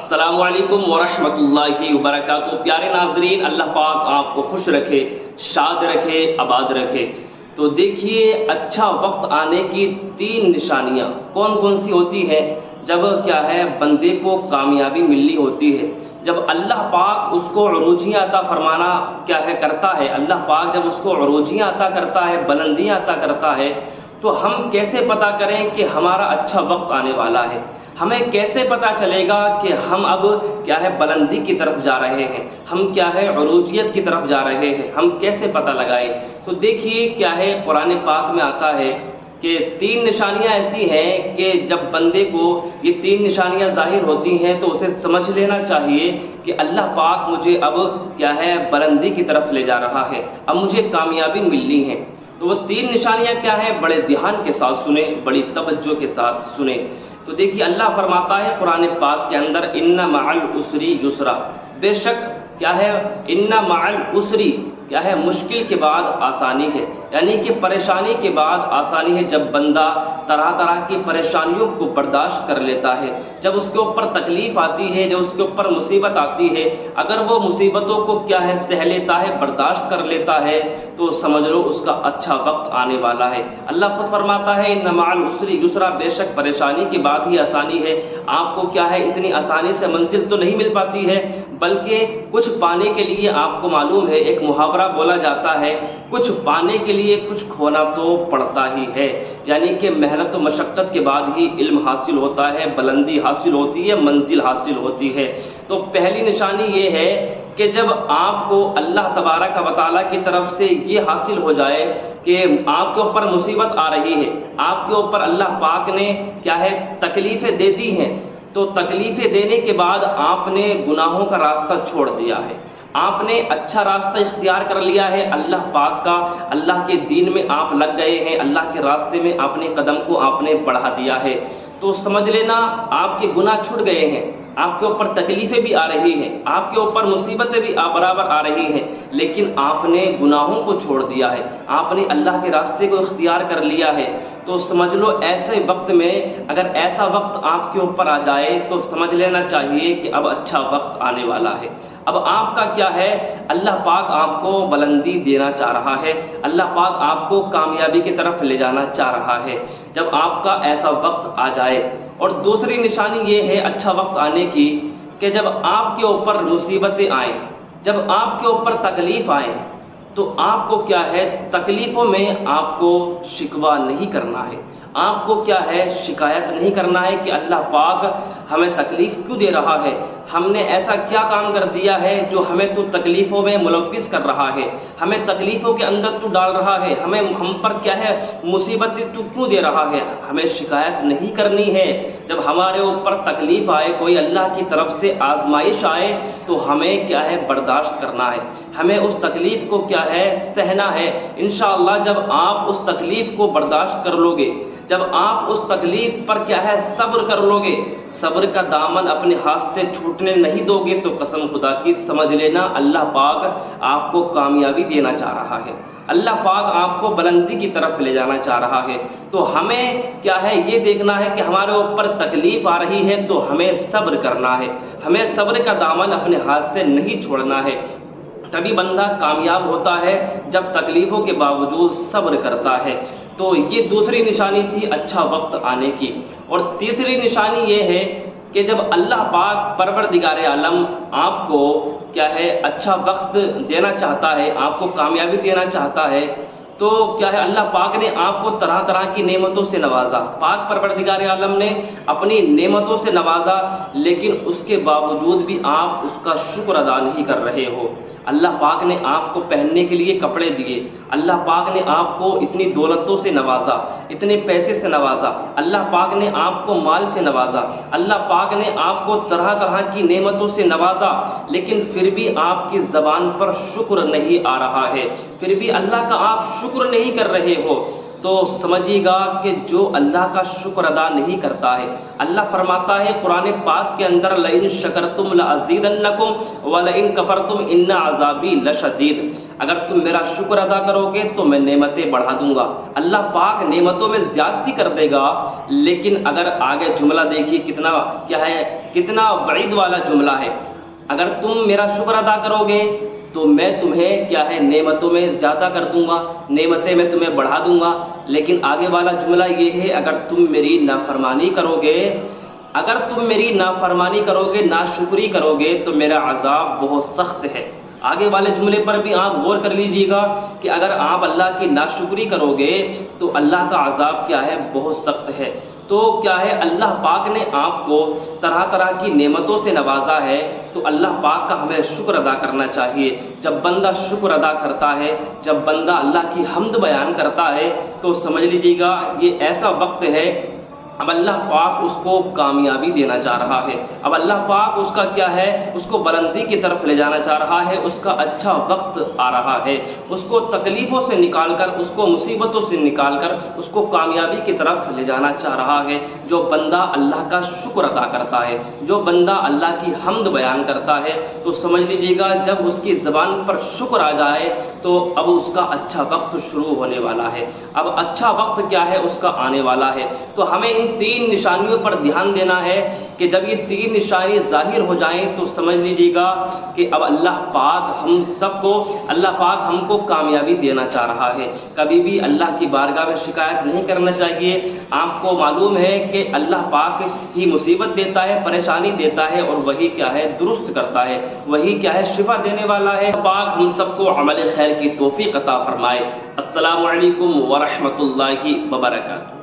السلام علیکم ورحمۃ اللہ وبرکاتہ۔ پیارے ناظرین، اللہ پاک آپ کو خوش رکھے، شاد رکھے، آباد رکھے۔ تو دیکھیے، اچھا وقت آنے کی 3 نشانیاں کون کون سی ہوتی ہیں؟ جب بندے کو کامیابی ملنی ہوتی ہے، جب اللہ پاک اس کو عروجیاں عطا فرمانا کرتا ہے، اللہ پاک جب اس کو عروجیاں عطا کرتا ہے، بلندیاں عطا کرتا ہے، تو ہم کیسے پتہ کریں کہ ہمارا اچھا وقت آنے والا ہے؟ ہمیں کیسے پتہ چلے گا کہ ہم اب بلندی کی طرف جا رہے ہیں، ہم عروجیت کی طرف جا رہے ہیں؟ ہم کیسے پتہ لگائیں؟ تو دیکھیے قرآن پاک میں آتا ہے کہ 3 نشانیاں ایسی ہیں کہ جب بندے کو یہ 3 نشانیاں ظاہر ہوتی ہیں تو اسے سمجھ لینا چاہیے کہ اللہ پاک مجھے اب بلندی کی طرف لے جا رہا ہے، اب مجھے کامیابی ملنی ہے۔ تو وہ 3 نشانیاں کیا ہیں؟ بڑے دھیان کے ساتھ سنیں، بڑی توجہ کے ساتھ سنیں۔ تو دیکھیے، اللہ فرماتا ہے قرآن پاک کے اندر، ان مع العسر یسرا، بے شک ان مع العسر مشکل کے بعد آسانی ہے، یعنی کہ پریشانی کے بعد آسانی ہے۔ جب بندہ طرح طرح کی پریشانیوں کو برداشت کر لیتا ہے، جب اس کے اوپر تکلیف آتی ہے، جب اس کے اوپر مصیبت آتی ہے، اگر وہ مصیبتوں کو سہ لیتا ہے، برداشت کر لیتا ہے، تو سمجھ لو اس کا اچھا وقت آنے والا ہے۔ اللہ خود فرماتا ہے ان مع العسر یسرا، بے شک پریشانی کے بعد ہی آسانی ہے۔ آپ کو اتنی آسانی سے منزل تو نہیں مل پاتی ہے، بلکہ کچھ پانے کے لیے آپ کو معلوم ہے، ایک محاورہ بولا جاتا ہے، کچھ پانے کے لیے کچھ کھونا تو پڑتا ہی ہے، یعنی کہ محنت و مشقت کے بعد ہی علم حاصل ہوتا ہے، بلندی حاصل ہوتی ہے، منزل حاصل ہوتی ہے۔ تو پہلی نشانی یہ ہے کہ جب آپ کو اللہ تبارک و تعالیٰ کی طرف سے یہ حاصل ہو جائے کہ آپ کے اوپر مصیبت آ رہی ہے، آپ کے اوپر اللہ پاک نے تکلیفیں دے دی ہیں، تو تکلیفیں دینے کے بعد آپ نے گناہوں کا راستہ چھوڑ دیا ہے، آپ نے اچھا راستہ اختیار کر لیا ہے اللہ پاک کا، اللہ کے دین میں آپ لگ گئے ہیں، اللہ کے راستے میں اپنے قدم کو آپ نے بڑھا دیا ہے، تو سمجھ لینا آپ کے گناہ چھوٹ گئے ہیں۔ آپ کے اوپر تکلیفیں بھی آ رہی ہیں، آپ کے اوپر مصیبتیں بھی برابر آ رہی ہیں، لیکن آپ نے گناہوں کو چھوڑ دیا ہے، آپ نے اللہ کے راستے کو اختیار کر لیا ہے۔ تو سمجھ لو ایسے وقت میں اگر ایسا وقت آپ کے اوپر آ جائے تو سمجھ لینا چاہیے کہ اب اچھا وقت آنے والا ہے۔ اب آپ کا اللہ پاک آپ کو بلندی دینا چاہ رہا ہے، اللہ پاک آپ کو کامیابی کی طرف لے جانا چاہ رہا ہے جب آپ کا ایسا وقت آ جائے۔ اور دوسری نشانی یہ ہے اچھا وقت آنے کی کہ جب آپ کے اوپر مصیبتیں آئیں، جب آپ کے اوپر تکلیف آئے، تو آپ کو تکلیفوں میں آپ کو شکوہ نہیں کرنا ہے، آپ کو شکایت نہیں کرنا ہے کہ اللہ پاک ہمیں تکلیف کیوں دے رہا ہے، ہم نے ایسا کیا کام کر دیا ہے جو ہمیں تو تکلیفوں میں ملوث کر رہا ہے، ہمیں تکلیفوں کے اندر تو ڈال رہا ہے، ہم پر مصیبت تو کیوں دے رہا ہے۔ ہمیں شکایت نہیں کرنی ہے۔ جب ہمارے اوپر تکلیف آئے، کوئی اللہ کی طرف سے آزمائش آئے، تو ہمیں برداشت کرنا ہے، ہمیں اس تکلیف کو سہنا ہے۔ انشاءاللہ جب آپ اس تکلیف کو برداشت کر لو گے، جب آپ اس تکلیف پر صبر کر لو گے، صبر کا دامن اپنے ہاتھ سے چھوٹنے نہیں دو گے، تو قسم خدا کی سمجھ لینا اللہ پاک آپ کو کامیابی دینا چاہ رہا ہے، اللہ پاک آپ کو بلندی کی طرف لے جانا چاہ رہا ہے۔ تو ہمیں یہ دیکھنا ہے کہ ہمارے اوپر تکلیف آ رہی ہے تو ہمیں صبر کرنا ہے، ہمیں صبر کا دامن اپنے ہاتھ سے نہیں چھوڑنا ہے۔ تبھی بندہ کامیاب ہوتا ہے جب تکلیفوں کے باوجود صبر کرتا ہے۔ تو یہ دوسری نشانی تھی اچھا وقت آنے کی۔ اور تیسری نشانی یہ ہے کہ جب اللہ پاک پروردگار عالم آپ کو اچھا وقت دینا چاہتا ہے، آپ کو کامیابی دینا چاہتا ہے، تو اللہ پاک نے آپ کو طرح طرح کی نعمتوں سے نوازا، پاک پروردگار عالم نے اپنی نعمتوں سے نوازا، لیکن اس کے باوجود بھی آپ اس کا شکر ادا نہیں کر رہے ہو۔ اللہ پاک نے آپ کو پہننے کے لیے کپڑے دیے، اللہ پاک نے آپ کو اتنی دولتوں سے نوازا، اتنے پیسے سے نوازا، اللہ پاک نے آپ کو مال سے نوازا، اللہ پاک نے آپ کو طرح طرح کی نعمتوں سے نوازا، لیکن پھر بھی آپ کی زبان پر شکر نہیں آ رہا ہے، پھر بھی اللہ کا آپ شکر نہیں کر رہے ہو، تو سمجھیے گا کہ جو اللہ کا شکر ادا نہیں کرتا ہے، اللہ فرماتا ہے قرآن پاک کے اندر لئن شکرتم لازیدنکم ولئن کفرتم ان عذابی لشدید، اگر تم میرا شکر ادا کرو گے تو میں نعمتیں بڑھا دوں گا۔ اللہ پاک نعمتوں میں زیادتی کر دے گا، لیکن اگر آگے جملہ دیکھیے کتنا کتنا وعید والا جملہ ہے۔ اگر تم میرا شکر ادا کرو گے تو میں تمہیں کیا ہے نعمتوں میں زیادہ کر دوں گا، نعمتیں میں تمہیں بڑھا دوں گا۔ لیکن آگے والا جملہ یہ ہے اگر تم میری نافرمانی کرو گے، اگر تم میری نافرمانی کرو گے، ناشکری کرو گے تو میرا عذاب بہت سخت ہے۔ آگے والے جملے پر بھی آپ غور کر لیجئے گا کہ اگر آپ اللہ کی ناشکری کرو گے تو اللہ کا عذاب کیا ہے بہت سخت ہے۔ تو کیا ہے اللہ پاک نے آپ کو طرح طرح کی نعمتوں سے نوازا ہے، تو اللہ پاک کا ہمیں شکر ادا کرنا چاہیے۔ جب بندہ شکر ادا کرتا ہے، جب بندہ اللہ کی حمد بیان کرتا ہے تو سمجھ لیجیے گا یہ ایسا وقت ہے اب اللہ پاک اس کو کامیابی دینا چاہ رہا ہے، اب اللہ پاک اس کا کیا ہے اس کو بلندی کی طرف لے جانا چاہ رہا ہے، اس کا اچھا وقت آ رہا ہے، اس کو تکلیفوں سے نکال کر، اس کو مصیبتوں سے نکال کر اس کو کامیابی کی طرف لے جانا چاہ رہا ہے۔ جو بندہ اللہ کا شکر ادا کرتا ہے، جو بندہ اللہ کی حمد بیان کرتا ہے، تو سمجھ لیجیے گا جب اس کی زبان پر شکر آ جائے تو اب اس کا اچھا وقت شروع ہونے والا ہے، اب اچھا وقت کیا ہے اس کا آنے والا ہے۔ تو ہمیں ان تین نشانیوں پر دھیان دینا ہے کہ جب یہ تین نشانی ظاہر ہو جائیں تو سمجھ لیجیے گا کہ اب اللہ پاک ہم سب کو، اللہ پاک ہم کو کامیابی دینا چاہ رہا ہے۔ کبھی بھی اللہ کی بارگاہ میں شکایت نہیں کرنا چاہیے۔ آپ کو معلوم ہے کہ اللہ پاک ہی مصیبت دیتا ہے، پریشانی دیتا ہے، اور وہی کیا ہے درست کرتا ہے، وہی کیا ہے شفا دینے والا ہے۔ پاک ہم سب کو عمل خیر کی توفیق عطا فرمائے۔ السلام علیکم ورحمۃ اللہ وبرکاتہ۔